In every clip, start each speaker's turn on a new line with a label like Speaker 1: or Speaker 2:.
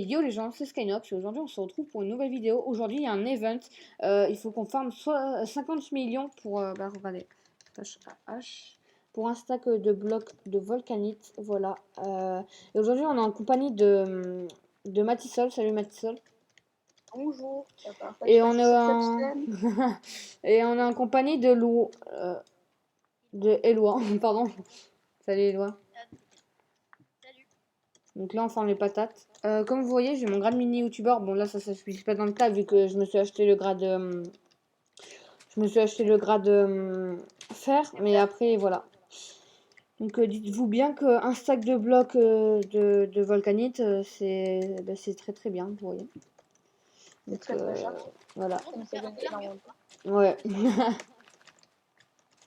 Speaker 1: Yo les gens, c'est Skynox et aujourd'hui on se retrouve pour une nouvelle vidéo. Aujourd'hui il y a un event, il faut qu'on farme soit 50 millions pour, regardez, H, pour un stack de blocs de volcanite, voilà. Et aujourd'hui on est en compagnie de Matisol, salut Matisol.
Speaker 2: Bonjour, la première fois que je
Speaker 1: Et
Speaker 2: passe
Speaker 1: on est
Speaker 2: sur cette
Speaker 1: en...
Speaker 2: chaîne.
Speaker 1: et on est en compagnie de Lou, de Eloi, pardon. Salut Eloi.
Speaker 2: Salut.
Speaker 1: Donc là on farme les patates. Comme vous voyez j'ai mon grade mini youtubeur, bon là ça s'affiche pas dans le tas vu que je me suis acheté le grade... Je me suis acheté le grade fer, mais après voilà. Donc dites-vous bien qu'un stack de blocs de volcanite, c'est très très bien, vous voyez.
Speaker 2: C'est
Speaker 1: Donc
Speaker 2: très très cher.
Speaker 1: voilà.
Speaker 2: Ça nous fait gagner énormément de temps.
Speaker 1: Ouais.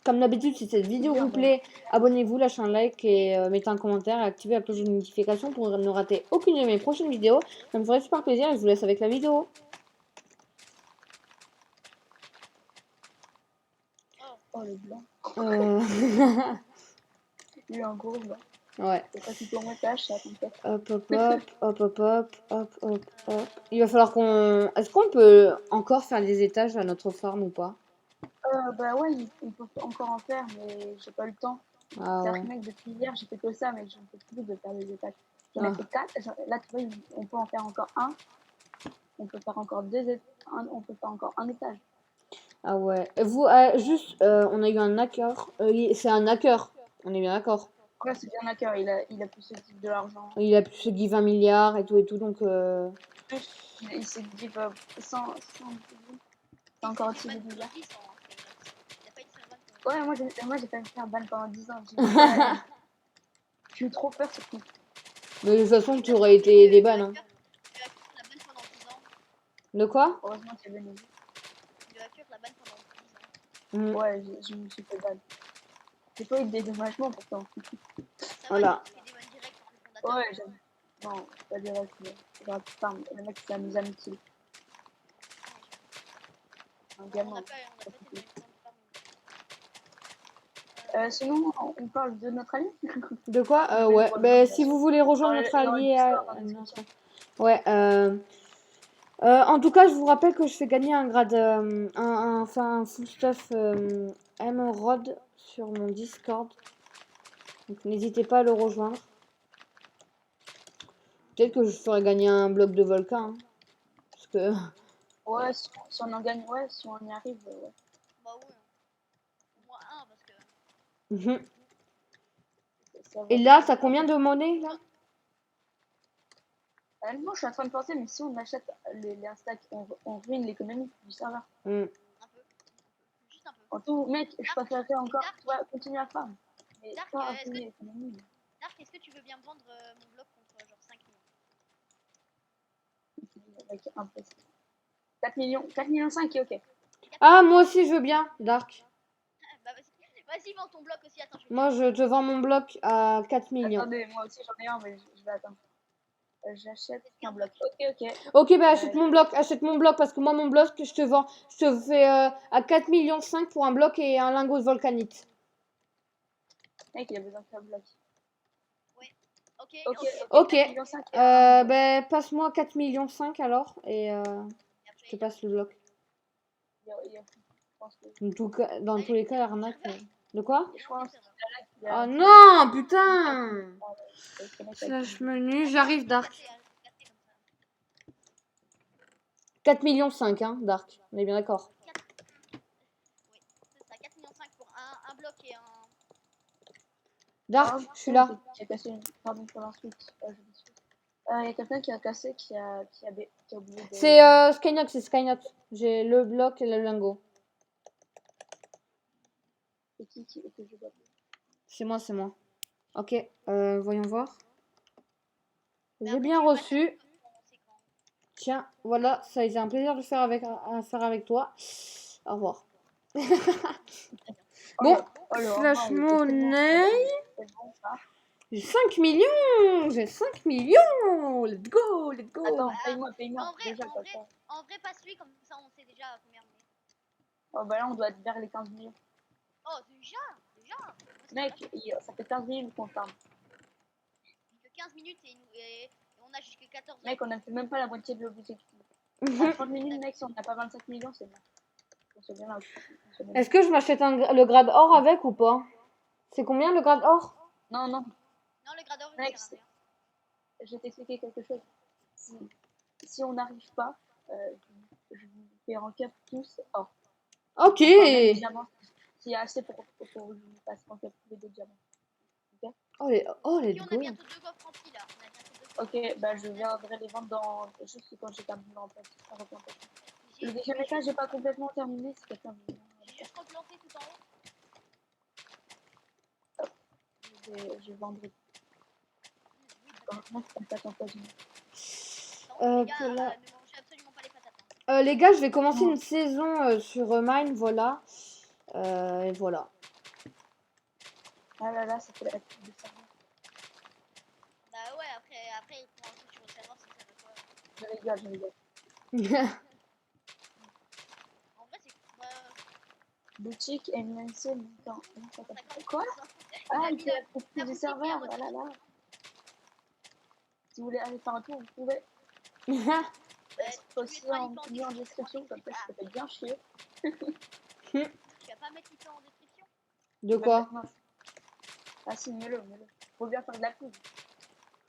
Speaker 1: Comme d'habitude, si cette
Speaker 2: C'est
Speaker 1: vidéo
Speaker 2: dur,
Speaker 1: vous
Speaker 2: mais
Speaker 1: plaît, abonnez-vous, lâchez un like et mettez un commentaire et activez la cloche de notification pour ne rater aucune de mes prochaines vidéos. Ça me ferait super plaisir et je vous laisse avec la vidéo.
Speaker 2: oh le blanc.
Speaker 1: Euh,
Speaker 2: Il y a eu un gros blanc.
Speaker 1: ouais.
Speaker 2: C'est pas tout au montage, ça t'inquiète.
Speaker 1: Hop, hop, hop, hop, hop, hop, hop, hop, hop. Il va falloir qu'on... Est-ce qu'on peut encore faire des étages à notre farm ou pas?
Speaker 2: Bah ouais, il faut encore en faire, mais j'ai pas eu le temps.
Speaker 1: Ah
Speaker 2: C'est-à-dire
Speaker 1: ouais.
Speaker 2: que mec, depuis hier, j'ai fait que ça, mais j'en peux plus de faire des étages. J'en ai
Speaker 1: Ah,
Speaker 2: fait 4. Là, tu vois, on peut en faire encore un. On peut faire encore on peut faire encore un étage.
Speaker 1: ah ouais. Vous, juste, on a eu un hacker. C'est un hacker. On est bien d'accord.
Speaker 2: Ouais, c'est bien d'accord, il a pu se dire de l'argent.
Speaker 1: Il a pu se give 20 milliards et tout, donc...
Speaker 2: Plus, il s'est dit 100 c'est encore au-dessus des milliards. Ouais, moi j'ai pas me faire ban pendant 10 ans. J'ai eu trop peur surtout.
Speaker 1: Mais de toute façon, tu aurais été des bannes, hein. De quoi?
Speaker 2: Heureusement qu'il y avait nous.
Speaker 1: Mhm.
Speaker 2: Ouais, je me suis fait ban. J'ai pas eu de dédommagement pourtant.
Speaker 1: Voilà.
Speaker 2: Ouais, j'aime. Non, pas direct, mais c'est grave farm. Le mec c'est un inutile. Un gamin. Sinon, on parle de notre ami.
Speaker 1: De quoi?
Speaker 2: Vous avez le
Speaker 1: Ouais.
Speaker 2: droit de
Speaker 1: Ben,
Speaker 2: vote, bien
Speaker 1: si
Speaker 2: sûr.
Speaker 1: vous voulez rejoindre notre
Speaker 2: Il y aura le
Speaker 1: allié
Speaker 2: Discord dans la
Speaker 1: notre...
Speaker 2: description.
Speaker 1: Ouais, en tout cas, je vous rappelle que je fais gagner un grade, enfin un full stuff Emerald sur mon Discord. Donc n'hésitez pas à le rejoindre. Peut-être que je ferai gagner un bloc de volcan, hein, parce que...
Speaker 2: Ouais, si on en gagne, ouais, si on y arrive, ouais.
Speaker 1: Mhm.
Speaker 2: Ça
Speaker 1: Et
Speaker 2: va.
Speaker 1: là, t'as combien de monnaie là?
Speaker 2: Moi, je suis en train de penser, mais si on achète les stacks, on ruine l'économie du serveur.
Speaker 1: Mm.
Speaker 2: En tout, mec, je préférerais encore, tu vois, continuer à farm. Mais pas ruiner l'économie. Avec un peu. 4 millions, 4 millions 5, ok.
Speaker 1: Ah, moi aussi je veux bien, Dark. Moi, je te vends mon bloc à 4 millions.
Speaker 2: Attendez, moi aussi j'en ai un, mais je vais attendre. J'achète un bloc. Ok, ok.
Speaker 1: Ok, bah
Speaker 2: Euh,
Speaker 1: achète mon bloc, parce que moi, mon bloc, je te vends, je te fais à 4 millions 5 pour un bloc et un lingot de volcanite.
Speaker 2: Mec, il a besoin d'un bloc. Ok, ok,
Speaker 1: Ok,
Speaker 2: 4 millions 5 et un bloc.
Speaker 1: ben passe-moi 4 millions 5 alors, et je te passe le bloc.
Speaker 2: Je pense que.
Speaker 1: Dans tous les cas, l'arnaque. De quoi?
Speaker 2: Je pense qu'il y
Speaker 1: Oh
Speaker 2: a un problème.
Speaker 1: non, putain!
Speaker 2: Il se connecte avec
Speaker 1: Slash menu, j'arrive, Dark. 4 millions 5, hein, Dark. On est bien d'accord. Dark,
Speaker 2: Ah,
Speaker 1: je suis là.
Speaker 2: qui a cassé une. Pardon pour l'insulte. Il y a quelqu'un qui a cassé, qui a oublié
Speaker 1: C'est
Speaker 2: de.
Speaker 1: Skynox, c'est Skynox. J'ai le bloc et le lingot.
Speaker 2: C'est qui que je dois.
Speaker 1: C'est moi, c'est moi. Ok, voyons voir. J'ai bien reçu. Tiens, voilà, ça a été un plaisir de faire à faire avec toi. Au revoir.
Speaker 2: Oh
Speaker 1: Bon,
Speaker 2: le
Speaker 1: Flash
Speaker 2: Romain, il était tellement.
Speaker 1: Money.
Speaker 2: C'est bon ça.
Speaker 1: J'ai 5 millions. J'ai 5 millions. Let's go, let's go.
Speaker 2: Attends, paye-moi. Déjà, pas ça. Oh bah là, on doit être vers les 15 millions. Mec, ça fait 15 minutes qu'on farm.
Speaker 3: on a jusqu'à 14
Speaker 2: Mec,
Speaker 3: heures.
Speaker 2: on a fait même pas la moitié de l'objectif. À 30 minutes, mec, si on n'a pas 25 millions, c'est bon. On se bien là.
Speaker 1: Est-ce que je m'achète le grade or avec ou pas? C'est combien le grade or?
Speaker 2: Non, non,
Speaker 3: Non, le grade or, il
Speaker 2: mec,
Speaker 3: sert à rien.
Speaker 2: je vais t'expliquer quelque chose. Si on n'arrive pas, je vous fais en cap tous or.
Speaker 1: Ok.
Speaker 2: Enfin, même diamant, s'il y a assez pour que je vous fasse en cap tous les deux diamants. Ok,
Speaker 1: Oh, let's
Speaker 3: Puis on a
Speaker 1: go.
Speaker 3: bientôt 2 coffres remplis là. On a bientôt 2 coffres.
Speaker 2: ok, bah je viendrai les vendre dans juste quand j'ai terminé en fait. Le
Speaker 3: J'ai
Speaker 2: deuxième étage, j'ai pas complètement terminé, c'est quelqu'un veut.
Speaker 3: juste replanté tout en haut.
Speaker 2: Je vendrai. Heureusement que c'est pas empoisonné.
Speaker 3: Non, les gars,
Speaker 1: là.
Speaker 3: ne mangez absolument pas les patates. Hein.
Speaker 1: Les gars, je vais commencer une saison sur Mine, voilà. Et voilà.
Speaker 2: Ah là là, ça fait la pub de serveur.
Speaker 3: Bah ouais, après ils font un truc sur le serveur, ça sert à quoi?
Speaker 2: Je rigole.
Speaker 3: En vrai, c'est
Speaker 2: Boutique MNC montant.
Speaker 3: quoi?
Speaker 2: Ah, il fait la pub du serveur, oh là là. Si vous voulez aller faire un tour, vous pouvez. Aussi en mis en description, comme ça, ça fait bien chier.
Speaker 3: Tu vas pas mettre l'IP en description?
Speaker 1: De quoi?
Speaker 2: Ah si, mets-le. Faut bien faire de la pub.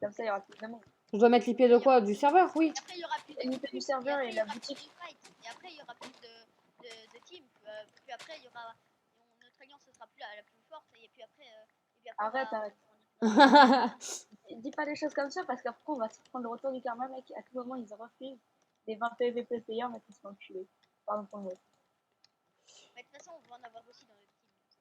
Speaker 2: Comme ça, il y aura plus de monde.
Speaker 1: Je dois mettre l'IP de quoi? Du serveur, oui.
Speaker 3: Et après, il y aura plus de
Speaker 2: L'IP du serveur et la boutique.
Speaker 3: Et après, il y aura plus de team. Puis après, il y aura... Notre alliance, ce sera plus la plus forte. Et puis après...
Speaker 2: Arrête. Dis pas des choses comme ça parce qu'après, on va se prendre le retour du karma, mec. À tout moment, ils refusent des 20 PVP payants, mais ils se font enculer. Pardon pour le mot.
Speaker 3: Mais de toute façon, on va en avoir aussi dans notre team.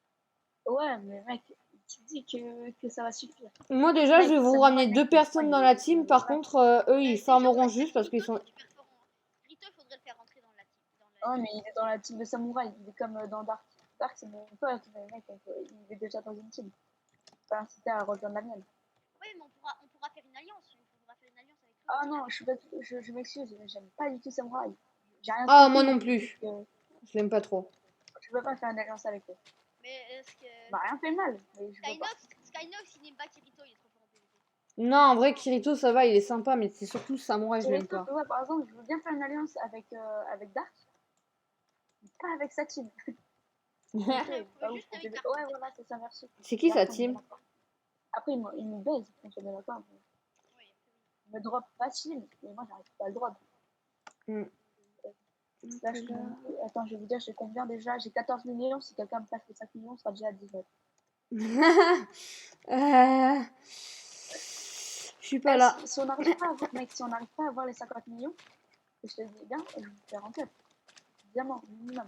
Speaker 2: Ouais, mais mec, tu dis que ça va suffire.
Speaker 1: Moi déjà, je vais vous ramener 2 personnes dans la team. Par contre, eux, ils farmeront juste parce qu'ils sont...
Speaker 3: Rito, il faudrait le faire rentrer dans la team.
Speaker 2: Oh, mais il est dans la team de samouraï. Il est comme dans Dark. Dark, c'est mon pote, mais mec, il est déjà dans une team. Pas incité à rejoindre la mienne.
Speaker 3: Oui, mais on pourra faire une alliance. On pourra faire une alliance avec
Speaker 2: Ah non, je m'excuse, j'aime pas du tout samouraï.
Speaker 1: Ah, moi non plus. Je l'aime pas trop.
Speaker 2: Je veux pas faire une alliance avec eux.
Speaker 3: Mais est-ce que...
Speaker 2: Bah rien fait mal. Mais je
Speaker 3: Skynox, il n'aime pas Kirito, il est trop fort en PvP.
Speaker 1: Non, en vrai, Kirito, ça va, il est sympa, mais c'est surtout Samouraï, je l'aime pas.
Speaker 2: Ouais, par exemple, je veux bien faire une alliance avec Dark, mais pas avec sa team.
Speaker 3: Juste avec Dark.
Speaker 2: Ouais, voilà, c'est ça, merci.
Speaker 1: C'est qui sa team?
Speaker 2: Après, il me baise, on se met d'accord. Il me drop facile, mais moi, j'arrive pas à le drop. Là, attends, je vais vous dire, j'ai combien déjà? J'ai 14 millions. Si quelqu'un me passe les 5 millions, on sera déjà à 19.
Speaker 1: Je suis pas là.
Speaker 2: Si on n'arrive pas à avoir, mec, si on n'arrive pas à avoir les 50 millions, je te dis bien, je vais faire en club. Diamant, minimum.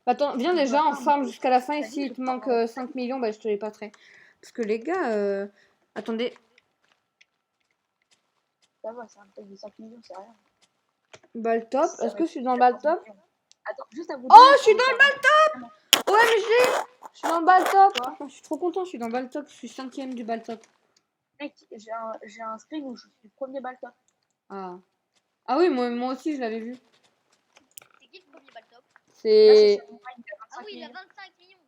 Speaker 1: Attends, viens déjà, on farm jusqu'à la fin et s'il te manque 5 millions, bah je te les passerai. Parce que les gars, attendez.
Speaker 2: Ça va, c'est un truc de 5 millions, c'est rien.
Speaker 1: Balle top, est-ce que je suis dans le balle top?
Speaker 2: Attends, juste à vous
Speaker 1: Oh, je suis dans le balle top! Ouais, mais je suis dans le balle top.
Speaker 2: Quoi?
Speaker 1: Je suis trop content, je suis dans le balle top. Je suis 5ème du balle top.
Speaker 2: Mec, j'ai un screen où je suis premier balle top.
Speaker 1: Ah. Ah oui, moi aussi, je l'avais vu.
Speaker 3: C'est qui le premier balle top?
Speaker 1: C'est...
Speaker 3: Ah oui, il a 25 millions.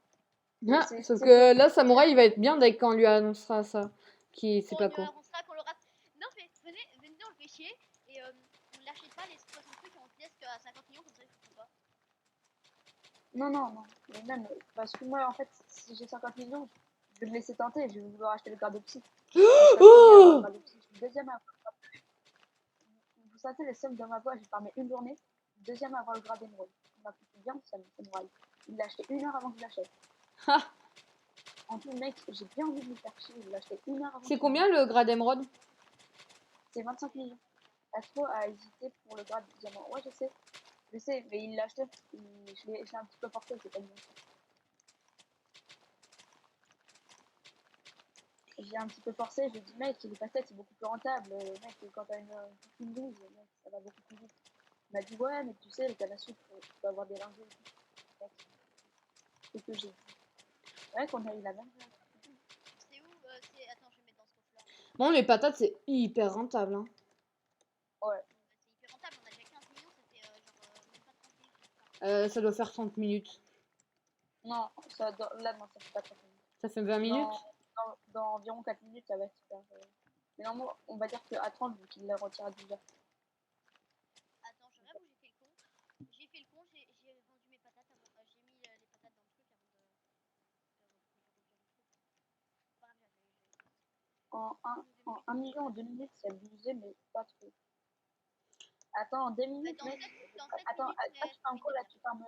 Speaker 1: Ah, sauf que là, Samouraï, il va être bien dès quand on lui annoncera ça. Qui c'est pas quoi.
Speaker 3: Non, mais venez, on le fait chier. Et on l'achète pas les 60 trucs et on se laisse qu'à 50 millions, comme ça, il faut pas.
Speaker 2: Non. Mais même, parce que moi, en fait, si j'ai 50 millions, je vais me laisser tenter. Je vais vouloir acheter le garde psy.
Speaker 1: Oh!
Speaker 2: Deuxième à vous savez, les sommes dans ma voix, j'ai farmé une journée. Deuxième à avoir le grade émeraude. Il m'a coûté bien, ça me samouraï. Il l'a acheté 1 heure avant que je l'achète. En tout, mec, j'ai bien envie de me faire chier. Il l'a acheté 1 heure avant.
Speaker 1: C'est combien le grade émeraude?
Speaker 2: C'est 25 millions. Astro a hésité pour le grade diamant. Ouais, je sais, mais il l'a acheté. Je l'ai un petit peu forcé, c'est pas bien. J'ai un petit peu forcé, je lui ai dit, mec, les pastèques c'est beaucoup plus rentable. Mec, quand t'as une 12, mec, ça va beaucoup plus vite. Il m'a dit, ouais, mais tu sais, les cannes à sucre, tu peux avoir des lingots. C'est ce que j'ai dit. C'est vrai qu'on a eu la même.
Speaker 3: C'est où Attends, je vais mettre dans ce coffre-là.
Speaker 1: Bon, les patates, c'est hyper rentable. Hein.
Speaker 2: Ouais.
Speaker 3: C'est hyper rentable, on a déjà 15 millions, ça fait genre même pas 30 minutes.
Speaker 1: Ça doit faire 30 minutes.
Speaker 2: Non, là, non, ça fait pas 30 minutes.
Speaker 1: Ça fait 20 minutes?
Speaker 2: Dans environ 4 minutes, ça va être super. Mais normalement, on va dire qu'à 30, vu qu'il les retire à 10 heures.
Speaker 3: Attends, j'aurais où j'ai fait le con. J'ai fait le con, j'ai vendu mes patates avant. J'ai mis les patates dans le truc avant de. Pas grave,
Speaker 2: En 1 million en 2 minutes, c'est abusé, mais pas trop. Attends, en 2 minutes,
Speaker 3: dans
Speaker 2: mec.
Speaker 3: 7
Speaker 2: Attends,
Speaker 3: minutes,
Speaker 2: toi, tu farmes quoi là? Tu farmes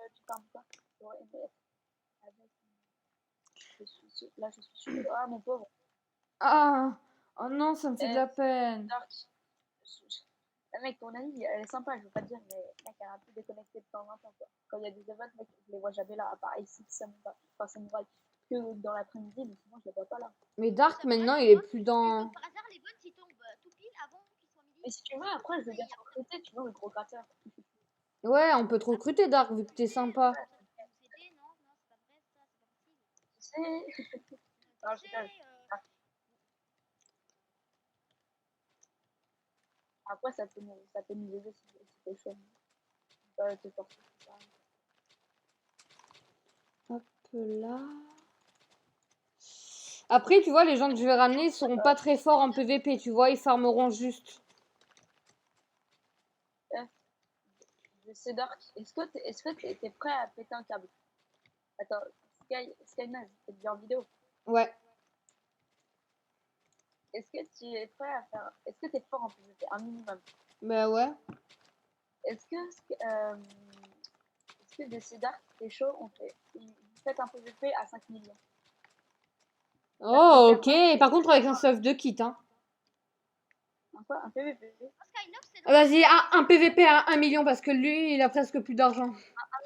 Speaker 2: quoi? J'aurais aimé être avec. Là, je suis sûr. Ah, mon pauvre.
Speaker 1: Ah, oh non, ça me fait de
Speaker 2: Eh,
Speaker 1: la peine.
Speaker 2: Dark. Mec, ton amie, elle est sympa, je veux pas te dire, mais mec, elle est un peu déconnectée de temps en temps, quoi. Quand il y a des events, mec, je les vois jamais là, à part ici, Samouraï, que dans l'après-midi, mais sinon, je les vois pas là.
Speaker 1: Mais Dark,
Speaker 3: Samouraï,
Speaker 1: maintenant,
Speaker 3: tu
Speaker 1: il est
Speaker 3: vois,
Speaker 1: plus
Speaker 3: vu
Speaker 1: dans...
Speaker 3: que par hasard, les bonnes, ils tombent tout pile avant qu'il soit midi.
Speaker 2: Mais si tu veux, après, je veux bien te recruter, tu vois, le gros gratteur.
Speaker 1: Ouais, on peut te recruter, Dark, vu que t'es sympa.
Speaker 3: Nous aider, non, non, c'est pas vrai, ça, c'est pas possible.
Speaker 2: Tu sais. Non, je
Speaker 3: Tu
Speaker 2: rigole.
Speaker 3: sais,
Speaker 2: Après, ça peut nous aider si t'es chaud. Pas te forcer, c'est ça.
Speaker 1: Hop là. Après, tu vois, les gens que je vais ramener, ils seront pas très forts en PVP, tu vois, ils farmeront juste.
Speaker 2: C'est Dark. Est-ce que t'es prêt à péter un câble? Attends, Skynaz, t'es bien en vidéo.
Speaker 1: Ouais.
Speaker 2: Est-ce que tu es prêt à faire. Est-ce que t'es fort en PVP? Un minimum.
Speaker 1: Bah ouais.
Speaker 2: Est-ce que des Dark, t'es chaud? Vous faites un PVP à 5 millions.
Speaker 1: Oh, ok. Par contre, avec un stuff de kit, hein.
Speaker 2: Un PVP?
Speaker 3: Skynox, c'est
Speaker 1: Vas-y, un PVP à 1 million, parce que lui, il a presque plus d'argent.
Speaker 2: 1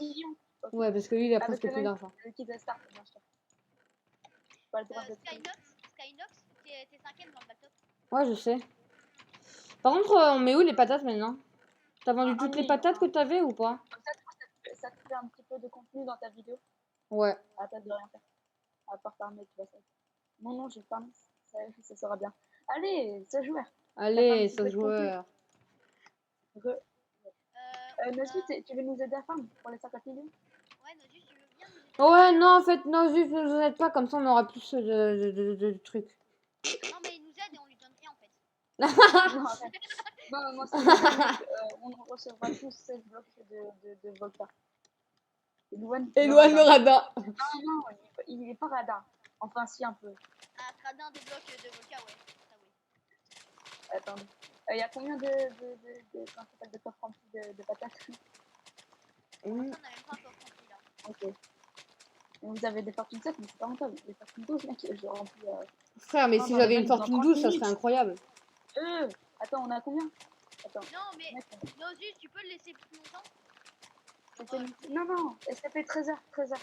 Speaker 2: million? Okay.
Speaker 1: Ouais, parce que lui, il a
Speaker 2: Avec
Speaker 1: presque plus d'argent.
Speaker 2: le kit de start, bien sûr. Pas le droit de
Speaker 3: Skynox, t'es 5ème dans le bateau.
Speaker 1: Ouais, je sais. Par contre, on met où les patates maintenant? T'as vendu toutes les patates que t'avais ou pas?
Speaker 2: Ça te fait un petit peu de contenu dans ta vidéo.
Speaker 1: Ouais.
Speaker 2: À tête de rien faire. À part parler, tu vois ça. Non, je parle. Ça sera bien. Allez, ça joueur.
Speaker 1: Allez, ça joueur.
Speaker 2: Noji, tu veux nous aider à farm pour les 50 millions?
Speaker 3: Ouais, Noji, tu veux bien nous aider?
Speaker 1: Ouais, non, en fait, non, juste ne nous aide pas, comme ça on aura plus de trucs.
Speaker 3: Non, mais il nous aide et on lui donne rien en fait.
Speaker 2: Non, arrête. Non, c'est vrai. On recevra tous 16 blocs de Volta.
Speaker 1: Éloigne le radin.
Speaker 2: Non, il est pas radin. Enfin, si, un peu.
Speaker 3: Un radin des blocs de Volca, ouais. Ça, oui.
Speaker 2: Attendez. Il y a combien de coffres remplis de patates?
Speaker 3: Pour l'instant, on n'a même pas encore compris là.
Speaker 2: Ok. Vous avez des fortunes 7, mais c'est pas rentable. Des fortunes 12, mec, je remplis.
Speaker 1: Frère, mais
Speaker 2: Non,
Speaker 1: si
Speaker 2: dans
Speaker 1: j'avais
Speaker 2: les
Speaker 1: une
Speaker 2: vannes,
Speaker 1: fortune
Speaker 2: dans
Speaker 1: 12,
Speaker 2: 30
Speaker 1: ça serait
Speaker 2: minutes.
Speaker 1: incroyable.
Speaker 2: Attends, on a combien? Attends.
Speaker 3: Non, mais
Speaker 2: Mec,
Speaker 3: Noji, tu peux le laisser plus longtemps?
Speaker 2: Non, STP 13h.
Speaker 3: 13h.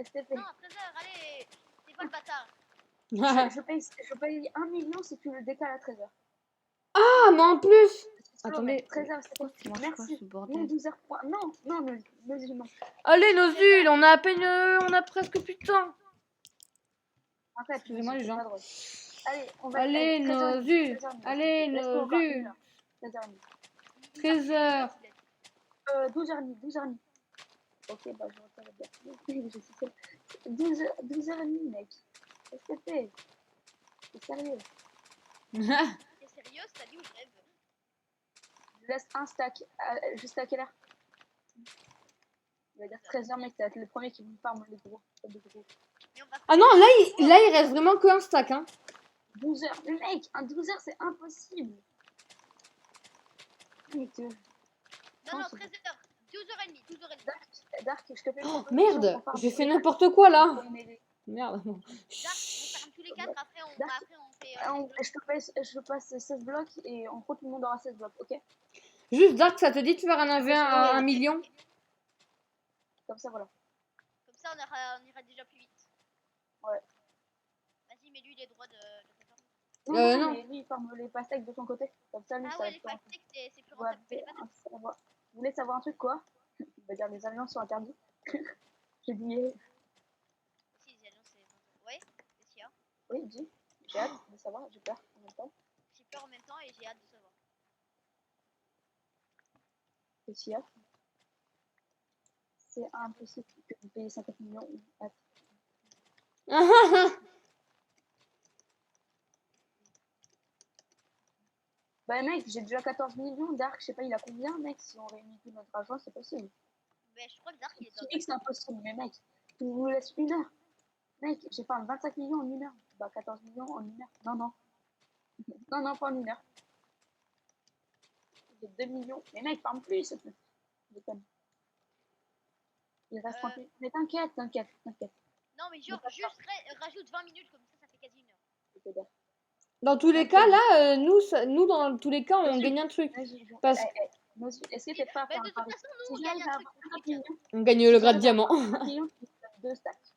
Speaker 2: STP.
Speaker 3: Non, 13h, allez. C'est pas le bâtard.
Speaker 2: Je paye 1 million si tu le décales à 13h.
Speaker 1: Ah, mais en plus. Attendez.
Speaker 2: 13h, STP. Merci. Non, 12h. Non, non.
Speaker 1: Allez, nos huiles, on a à peine. On a presque plus de temps.
Speaker 2: Arrête,
Speaker 1: Excusez-moi, les gens.
Speaker 2: Allez, on va
Speaker 1: Allez, nos huiles.
Speaker 2: 13h30.
Speaker 1: Allez, nos huiles.
Speaker 2: 13h30.
Speaker 1: 13h.
Speaker 2: 12h30. Ok, bah je retire bien. Je suis seule. 12h30, mec. STP. C'est sérieux.
Speaker 3: T'es sérieux? T'as dit où je rêve?
Speaker 2: Je laisse un stack. Jusqu'à quelle heure? Il va dire 13h, mec. Ça va être le premier qui vous farme les gros.
Speaker 1: Ah non, là, il reste vraiment que un stack, hein.
Speaker 2: 12h. Mec, un 12h, c'est impossible. Mec,
Speaker 3: non, 13h. 12h30.
Speaker 2: Dark, je te fais une
Speaker 1: Oh,
Speaker 2: proposition.
Speaker 1: merde, j'ai fait n'importe quoi là. Merde.
Speaker 3: Dark, on ferme tous les 4, après on fait.
Speaker 2: Je passe 16 blocs et en gros tout le monde aura 16 blocs, ok?
Speaker 1: Juste Dark, ça te dit de faire un AV à 1 million?
Speaker 2: Comme ça, voilà.
Speaker 3: Comme ça, on ira déjà plus vite.
Speaker 2: Ouais.
Speaker 3: Vas-y, mets-lui les droits de
Speaker 2: Non, mais lui, il farme les pastèques de son côté. Comme ça, lui,
Speaker 3: ah
Speaker 2: ça
Speaker 3: ouais, les pastèques, c'est plus rentable que les patates.
Speaker 2: Vous voulez savoir un truc, quoi? Il va dire les alliances sont interdites. J'ai dit.
Speaker 3: Si, les alliances, c'est. Ouais, qu'est-ce qu'il y a?
Speaker 2: Oui, dis. J'ai hâte de savoir, j'ai peur en même temps.
Speaker 3: J'ai peur en même temps et j'ai hâte de savoir.
Speaker 2: Qu'est-ce qu'il y a? C'est impossible que vous payiez 50 millions. Bah mec, j'ai déjà 14 millions. Dark, je sais pas, il a combien, mec? Si on réunit tout notre argent, c'est possible.
Speaker 3: Mais je crois que Dark il est
Speaker 2: Tu
Speaker 3: dans
Speaker 2: dis que c'est impossible, mais mec, tu nous laisses 1 heure. Mec, j'ai fait 25 millions en 1 heure. Bah 14 millions en 1 heure. Non, non. Non, non, pas en 1 heure. J'ai 2 millions. Mais mec, parle plus. Je déconne. Il reste 30 minutes. Mais t'inquiète, t'inquiète, t'inquiète.
Speaker 3: Non, mais genre, juste rajoute 20 minutes, comme ça fait quasi 1 heure.
Speaker 2: Je te dis.
Speaker 1: Dans tous les cas, là, nous, dans tous les cas, on
Speaker 2: Vas-y.
Speaker 1: gagne un truc.
Speaker 2: Vas-y,
Speaker 1: Parce
Speaker 2: Mozu, est-ce que t'es prêt à
Speaker 3: Bah,
Speaker 2: faire
Speaker 3: de
Speaker 2: un
Speaker 3: toute
Speaker 2: pari?
Speaker 3: façon, nous,
Speaker 2: Si
Speaker 3: on
Speaker 2: j'arrive
Speaker 3: gagne un
Speaker 2: à
Speaker 3: truc.
Speaker 2: avoir 50 millions,
Speaker 1: qu'on gagne le grade diamant.
Speaker 2: 50 millions, tu me donnes 2 stacks.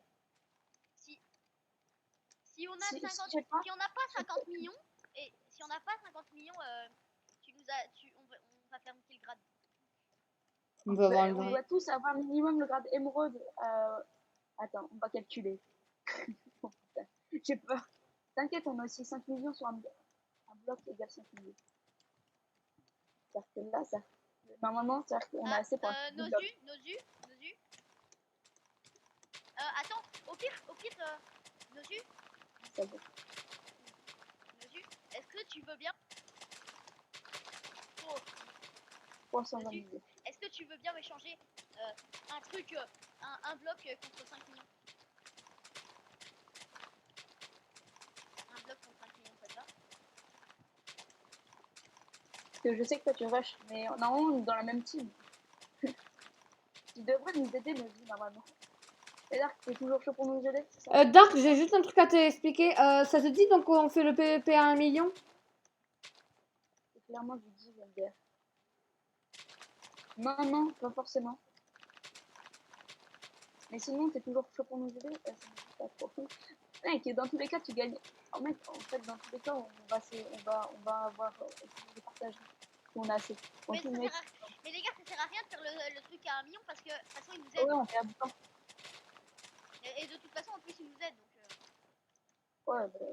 Speaker 3: Si on a
Speaker 2: Si
Speaker 3: 50,
Speaker 2: j'ai pas,
Speaker 3: si on n'a pas 50 millions, et si on n'a pas 50 millions, on va faire monter le grade.
Speaker 1: On va voir
Speaker 2: on
Speaker 1: le grade.
Speaker 2: doit tous avoir minimum le grade émeraude. Attends, on va calculer. Oh, putain, j'ai peur. T'inquiète, on a aussi 5 millions sur un bloc égal 5 millions. C'est-à-dire que là, ça. Normalement, c'est-à-dire qu'on a assez pour un
Speaker 3: Nozu. Attends, au pire, Nozu,
Speaker 2: Ça va.
Speaker 3: est-ce que tu veux bien
Speaker 2: 320 millions.
Speaker 3: Est-ce que tu veux bien échanger un truc, un bloc contre 5 millions? Un bloc contre 5 millions, ça te va?
Speaker 2: Parce que je sais que toi tu rushes, mais normalement on est dans la même team. Tu devrais nous aider, Nozu, normalement. C'est-à-dire que t'es toujours chaud pour nous aider, c'est ça?
Speaker 1: Dark, j'ai juste un truc à t'expliquer. Ça te dit donc on fait le PVP à 1 million?
Speaker 2: C'est clairement du div, MDR. Non, non, pas forcément. Mais sinon, t'es toujours chaud pour nous aider? Ça me pas trop. Mec, dans tous les cas, tu gagnes. Oh, mec, en fait, dans tous les cas, on va avoir des partages. On a assez.
Speaker 3: Mais les gars, ça sert à rien de faire le truc à 1 million parce que de toute façon, ils nous aident.
Speaker 2: Ouais, on perd du temps.
Speaker 3: Et de toute façon, en plus, ils nous aident. Donc,
Speaker 2: Ouais, bah.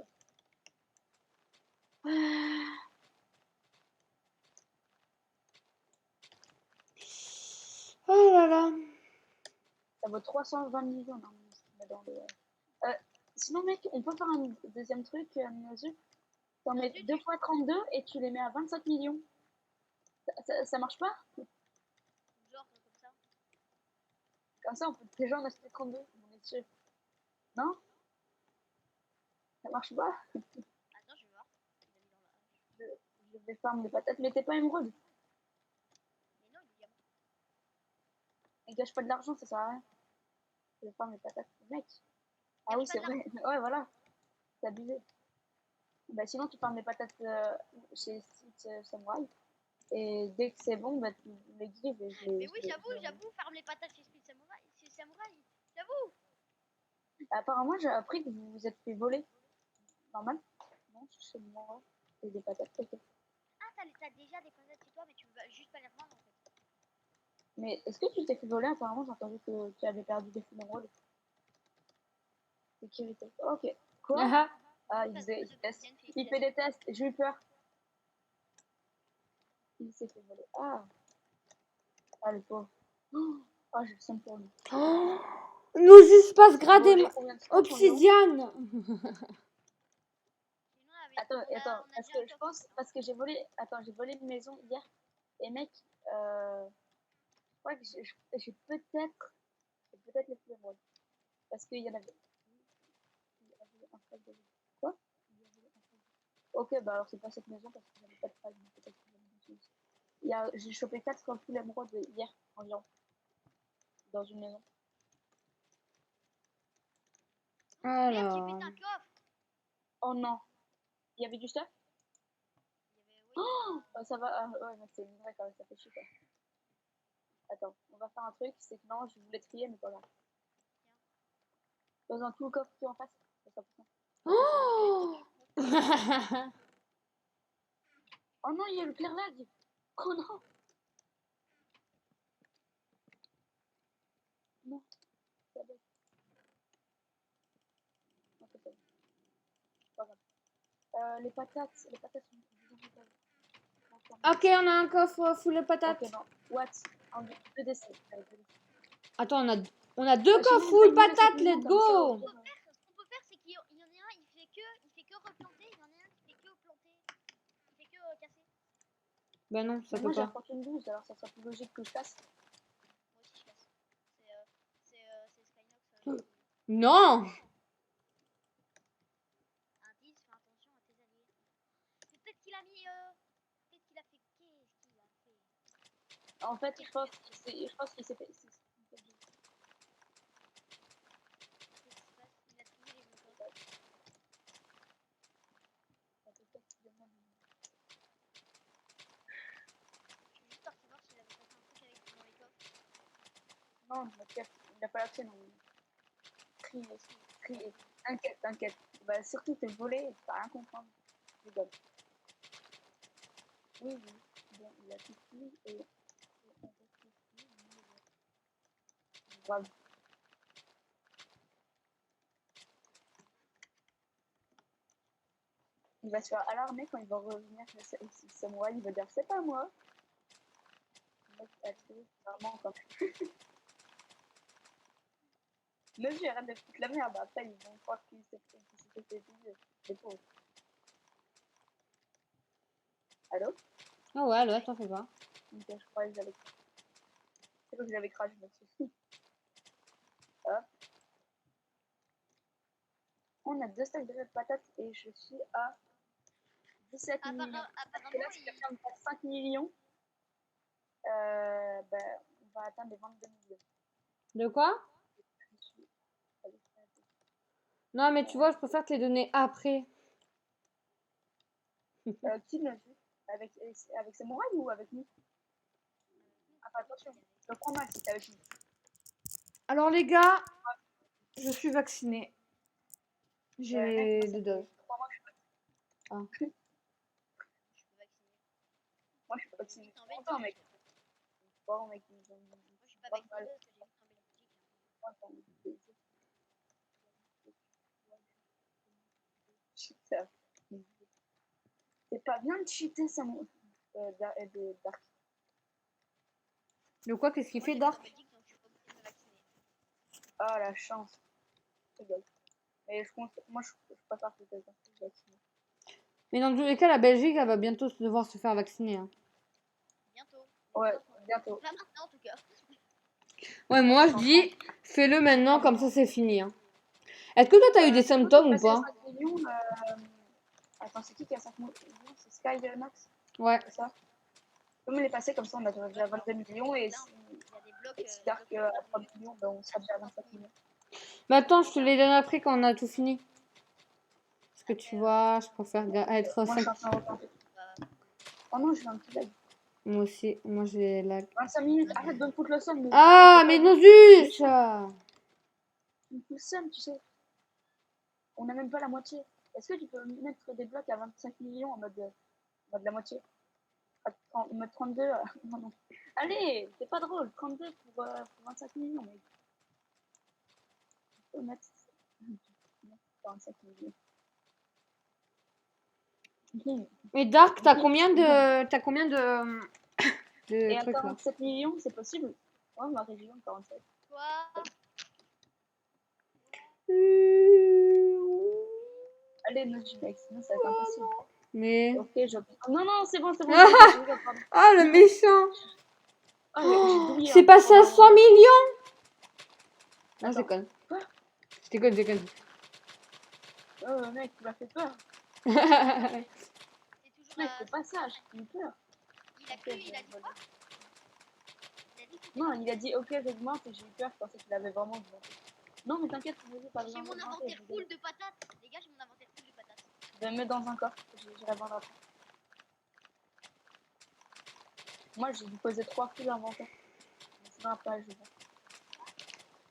Speaker 1: Oh là là.
Speaker 2: Ça vaut 320 millions, normalement, dans le. Sinon, mec, on peut faire un deuxième truc, Nozu. T'en mets 2 fois 32 et tu les mets à 25 millions. Ça marche pas?
Speaker 3: genre, comme ça.
Speaker 2: Comme ça, on peut déjà en acheter 32, on est sûr. Non? Ça marche pas?
Speaker 3: Attends, je vais voir.
Speaker 2: Je vais farm les patates, mais t'es pas émeraude.
Speaker 3: Mais non, il est diamant.
Speaker 2: Et gâche pas de l'argent, ça sert à rien. Je vais farm les patates, mec. Ah oui, c'est vrai. Ouais, voilà. C'est abusé. Bah, sinon, tu farmes les patates chez Site Samurai. Et dès que c'est bon, bah, tu les grives.
Speaker 3: Mais oui, j'avoue, farm les patates chez Speed Samurai. Chez Samurai, j'avoue.
Speaker 2: Apparemment, j'ai appris que vous vous êtes fait voler. Normal? Non, c'est moi. Et des patates, ok.
Speaker 3: Ah, t'as déjà des patates chez toi, mais tu veux juste pas les revendre en fait.
Speaker 2: Mais est-ce que tu t'es fait voler? Apparemment, j'ai entendu que tu avais perdu des full émeraudes. Sécurité. Ok. Quoi? Ah, il fait des tests. J'ai eu peur. Il s'est fait voler. Ah. Ah, le pauvre. Oh, je le sens pour lui.
Speaker 1: Oh, nos espaces gradés obsidiane.
Speaker 2: Attends, parce que j'ai volé. Attends, j'ai volé une maison hier. Et mec, je crois que j'ai peut-être les plus émeraudes. Parce qu'il y en avait. Quoi? Ok, bah alors c'est pas cette maison parce que j'avais pas de phase. J'ai chopé 4 full émeraudes hier environ. Dans une maison.
Speaker 3: Merde, j'ai
Speaker 1: Alors.
Speaker 3: pété un coffre.
Speaker 2: Oh non. Il y avait du stuff? Oh, ça va. Ah, ouais, mais c'est vrai quand même, ça fait chier quoi. Attends, on va faire un truc, c'est que non, je voulais trier, mais pas grave. Dans un tout le coffre qui est en face.
Speaker 1: Oh.
Speaker 2: Oh non, il y a le clair lag. Oh non. Non. Ça baisse. Non, c'est pas bon. Pas grave. Les patates sont
Speaker 1: Ok, on a un coffre full patates.
Speaker 2: Ok, non. What? En 2 DC.
Speaker 1: Attends, on a 2 coffres full patates, let's go.
Speaker 3: Ce qu'on peut faire, c'est qu'il y en a un, il fait que replanter, il y en a un qui fait que planter, il fait que casser.
Speaker 1: Bah non, ça
Speaker 2: Mais
Speaker 1: peut
Speaker 2: moi j'ai
Speaker 1: pas.
Speaker 2: la fortune 12, alors ça serait plus logique que je fasse.
Speaker 3: Moi aussi, je casse. C'est Skynox.
Speaker 1: Non!
Speaker 3: Indice, fais attention à tes alliés. Mais peut-être qu'il a mis. Peut-être qu'il a fait. Qu'est-ce qu'il a fait?
Speaker 2: En fait, je pense qu'il s'est fait.
Speaker 3: Qu'est-ce qui se passe? Il a trouvé les bons codes. Je vais juste partir voir s'il avait pas fait un truc avec dans les coffres.
Speaker 2: Non, il n'a pas l'accès, non. Trier. T'inquiète. Bah, surtout te voler, tu vas rien comprendre. Je rigole. Oui. Bon, il a tout pris et on va tout pris, grave. Il va se faire alarmer quand il va revenir. Le samouraï, il va dire c'est pas moi. Le mec, vraiment quand même si arrête de foutre la merde, après ils vont croire qu'il s'est fait vider. C'est pauvre. Allô?
Speaker 1: Ah ouais, là, t'en fais pas.
Speaker 2: Ok, je croyais que j'avais. C'est que j'avais crash, je me suis. Hop. On a 2 stacks de patates et je suis à 17 millions. Et là,
Speaker 3: Apparemment,
Speaker 2: si quelqu'un me passe 5 millions, ben, on va atteindre les 22 millions.
Speaker 1: De quoi?
Speaker 2: Je suis
Speaker 1: Non, mais tu vois, je préfère te les donner après.
Speaker 2: qui l'a vu? Avec Samouraï ou avec nous? Ah, attention, je le prends mal si t'es avec nous.
Speaker 1: Alors, les gars, je suis vaccinée.
Speaker 2: Mec,
Speaker 1: J'ai
Speaker 2: moi, ça
Speaker 1: 2
Speaker 2: fait
Speaker 1: doses.
Speaker 2: 3 mois que je suis vaccinée.
Speaker 3: je peux vacciner.
Speaker 2: Moi, je suis vaccinée
Speaker 3: Limite en
Speaker 2: depuis longtemps, mec.
Speaker 3: Belgique.
Speaker 2: Bon, mec, ils ont.
Speaker 3: Moi, je suis pas vaccinée parce que j'ai vu en Belgique.
Speaker 2: Putain. C'est pas bien de cheater, ça de Dark.
Speaker 1: De quoi? Qu'est-ce qu'il
Speaker 3: Moi,
Speaker 1: fait,
Speaker 3: j'ai vu en
Speaker 1: Dark?
Speaker 3: Belgique, donc je suis pas obligée de me vacciner.
Speaker 2: Ah, la chance. Je rigole. Mais moi, je préfère que quelqu'un se vaccine.
Speaker 1: Mais dans tous les cas, la Belgique, elle va bientôt devoir se faire vacciner. Hein.
Speaker 3: Bientôt.
Speaker 2: Ouais, bientôt.
Speaker 3: Pas maintenant, en tout cas.
Speaker 1: Ouais, moi, je dis, fais-le maintenant, comme ça, c'est fini. Hein. Est-ce que toi, t'as eu des symptômes ou pas?
Speaker 2: 5 millions, attends, c'est qui a 5 millions? C'est Skynox,
Speaker 1: Ouais.
Speaker 2: c'est ça? Comme il est passé, comme ça, on a déjà 22 millions et
Speaker 3: Là, il y a des blocs.
Speaker 2: si Dark a 3 millions, ben, on sera déjà à 25 millions.
Speaker 1: Mais attends, je te les donne après quand on a tout fini. Parce que tu vois, je préfère être
Speaker 2: Moi, je suis
Speaker 1: 5.
Speaker 2: en train de retenter. Oh non, j'ai un petit lag.
Speaker 1: Moi aussi, moi j'ai lag.
Speaker 2: 25 minutes, arrête de me foutre le seum.
Speaker 1: Ah, mais Nozus!
Speaker 2: Tu me fous le seum, tu sais. On n'a même pas la moitié. Est-ce que tu peux mettre des blocs à 25 millions en mode la moitié? En mode 32 non, non. Allez, c'est pas drôle. 32 pour 25 millions, mais tu peux mettre 45 millions.
Speaker 1: Mais Dark, t'as combien de. T'as combien de
Speaker 2: Et à
Speaker 1: trucs là?
Speaker 2: 47 millions, c'est possible? Ouais, ma région, 47.
Speaker 3: Quoi?
Speaker 2: Allez, non, mec, sinon ça va être impossible.
Speaker 1: Mais.
Speaker 2: Ok, non, non, c'est bon,
Speaker 1: Ah,
Speaker 2: je rigole, pardon.
Speaker 1: ah, le méchant!
Speaker 2: Ah, j'ai douillé.
Speaker 1: C'est passé à 100 millions! Non,
Speaker 2: Attends.
Speaker 1: je déconne.
Speaker 2: Quoi?
Speaker 1: Je déconne, je déconne.
Speaker 2: Oh, mec, tu m'as fait peur.
Speaker 3: C'est toujours
Speaker 2: Mec, fais pas ça, j'ai eu peur.
Speaker 3: Il a cru, il a dit quoi? Il a dit que
Speaker 2: Non, il a dit ok, j'augmente et j'ai eu peur, je pensais qu'il avait vraiment augmenté. Non, mais t'inquiète, vas-y, pas
Speaker 3: j'ai
Speaker 2: besoin
Speaker 3: mon
Speaker 2: d'augmenter.
Speaker 3: inventaire full de patates. Les gars, j'ai mon inventaire full de patates.
Speaker 2: Je vais me mettre dans un coffre, j'irai vendre après. Moi, j'ai posé 3 foules d'inventaire. Sinon, après, je vais.